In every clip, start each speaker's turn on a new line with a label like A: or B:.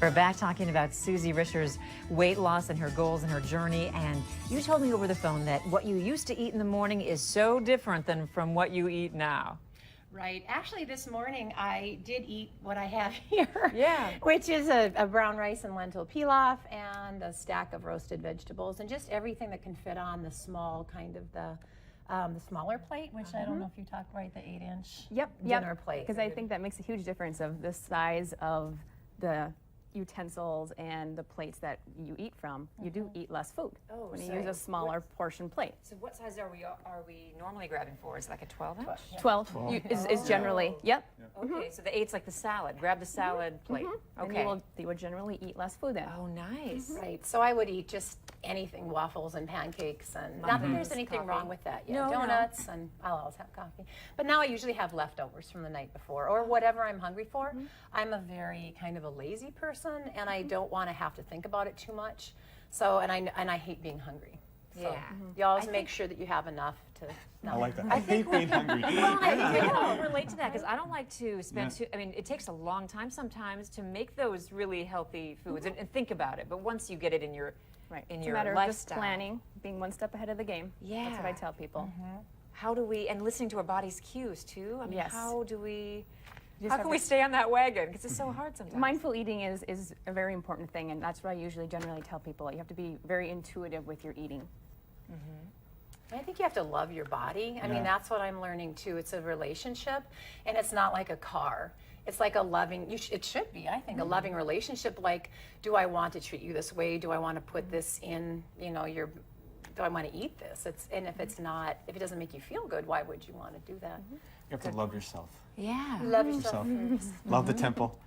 A: We're back talking about Susie Risher's weight loss and her goals and her journey. And you told me over the phone that what you used to eat in the morning is so different than from what you eat now.
B: Right. Actually, this morning I did eat what I have here.
A: Yeah.
B: Which is a brown rice and lentil pilaf and a stack of roasted vegetables and just everything that can fit on the small kind of the smaller plate, which I don't know if you talk right, the 8-inch dinner plate.
C: Because I think that makes a huge difference of the size of the utensils and the plates that you eat from. You do eat less food when you use a smaller portion plate.
A: So what size are we normally grabbing for? Is it like a 12-inch?
C: 12 is generally,
A: Okay, so the 8's like the salad. Grab the salad plate.
C: Okay. And you would generally eat less food then.
A: Oh, nice.
B: Right. So I would eat just anything, waffles and pancakes, and not that there's anything wrong with that. Yeah, donuts, and I'll always have coffee. But now I usually have leftovers from the night before or whatever I'm hungry for. I'm a very kind of a lazy person, and I don't want to have to think about it too much. So, and I hate being hungry. So you always make sure that you have enough to.
D: I like that. I hate being hungry.
A: Well, I can relate to that because I don't like to spend I mean, it takes a long time sometimes to make those really healthy foods and think about it. But once you get it in your
C: It's a matter of just planning, being one step ahead of the game.
A: Yeah.
C: That's what I tell people.
A: How do we, and listening to our body's cues too, I mean,
C: Yes.
A: how can we stay on that wagon? Because it's so hard sometimes.
C: Mindful eating is a very important thing, and that's what I usually generally tell people. You have to be very intuitive with your eating.
B: I think you have to love your body. I mean, that's what I'm learning too. It's a relationship, and it's not like a car. It's like a loving, it should be, I think, a loving relationship. Like, do I want to treat you this way? Do I want to put this in, you know, do I want to eat this? And if it's not, if it doesn't make you feel good, why would you want to do that?
D: You have to love yourself.
A: Yeah.
B: Love yourself.
D: Love the temple.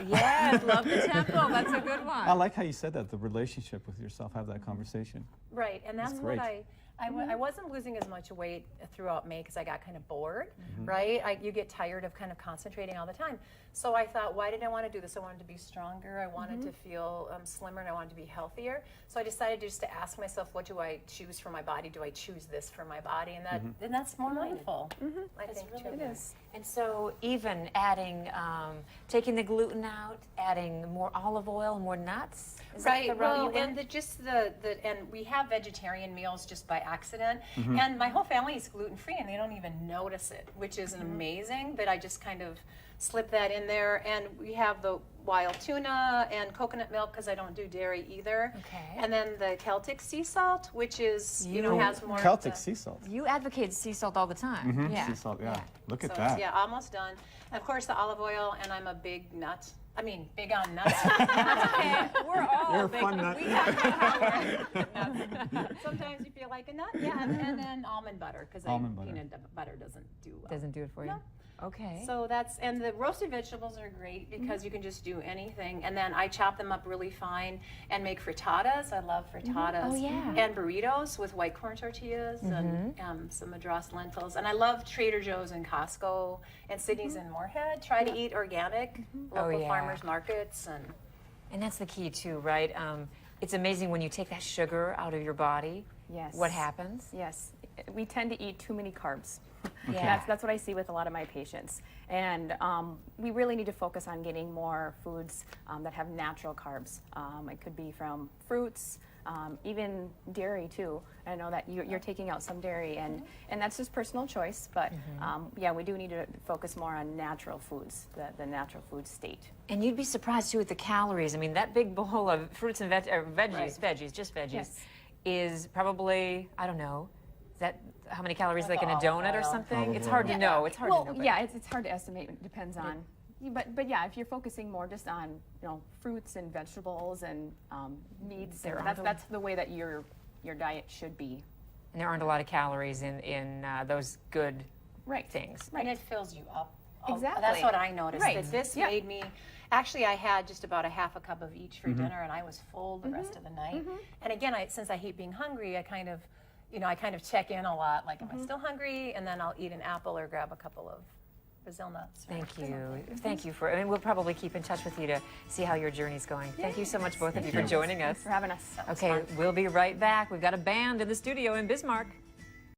A: Yes, love the temple. That's a good one.
D: I like how you said that, the relationship with yourself, have that conversation.
B: Right, and that's
D: great.
B: what I wasn't losing as much weight throughout May because I got kind of bored, right? You get tired of kind of concentrating all the time. So I thought, why did I want to do this? I wanted to be stronger. I wanted to feel slimmer, and I wanted to be healthier. So I decided just to ask myself, what do I choose for my body? Do I choose this for my body? And that's more mindful. I think
C: It is.
A: And so even adding, taking the gluten out, adding more olive oil, more nuts. Is that the route you went?
B: And and we have vegetarian meals just by accident, and my whole family is gluten free, and they don't even notice it, which is amazing. That I just kind of slip that in there, and we have the wild tuna and coconut milk because I don't do dairy either.
A: Okay.
B: And then the Celtic sea salt, which is has more
D: Celtic sea salt.
A: You advocate sea salt all the time. Yeah.
D: Sea salt, yeah. Look at
B: So
D: that.
B: yeah, almost done. And of course the olive oil, and I'm a big big on nuts.
A: Okay, we're all
D: You're a
A: big.
D: fun nut.
A: We have nuts.
B: Sometimes you feel like a nut, and then almond butter because peanut butter doesn't do well.
A: Doesn't do it for you.
B: No.
A: Okay.
B: So and the roasted vegetables are great because you can just do anything. And then I chop them up really fine and make frittatas. I love frittatas.
A: Oh, yeah.
B: And burritos with white corn tortillas and some Madras lentils. And I love Trader Joe's and Costco and Sydney's and Moorhead. Try to eat organic, local farmers markets.
A: And that's the key too, right? It's amazing when you take that sugar out of your body.
C: Yes.
A: What happens?
C: Yes. We tend to eat too many carbs.
A: Yeah.
C: That's what I see with a lot of my patients. And we really need to focus on getting more foods that have natural carbs. It could be from fruits, even dairy too. I know that you're taking out some dairy, and that's just personal choice. But yeah, we do need to focus more on natural foods, the natural food state.
A: And you'd be surprised too with the calories. I mean, that big bowl of fruits and veggies, is probably, I don't know, how many calories like in a donut or something?
D: Probably.
A: It's hard to know. It's hard to know. But
C: Yeah, it's hard to estimate. It depends on. But yeah, if you're focusing more just on fruits and vegetables and meats, that's the way that your diet should be.
A: And there aren't a lot of calories in those good things.
B: And it fills you up.
C: Exactly.
B: That's what I noticed.
C: Right.
B: That this made me. Actually, I had just about a half a cup of each for dinner, and I was full the rest of the night. And again, since I hate being hungry, I kind of check in a lot. Like, am I still hungry? And then I'll eat an apple or grab a couple of Brazil nuts.
A: Thank you. Thank you for, I mean, we'll probably keep in touch with you to see how your journey's going. Thank you so much, both of you, for joining us.
C: Thanks for having us.
A: Okay, we'll be right back. We've got a band in the studio in Bismarck.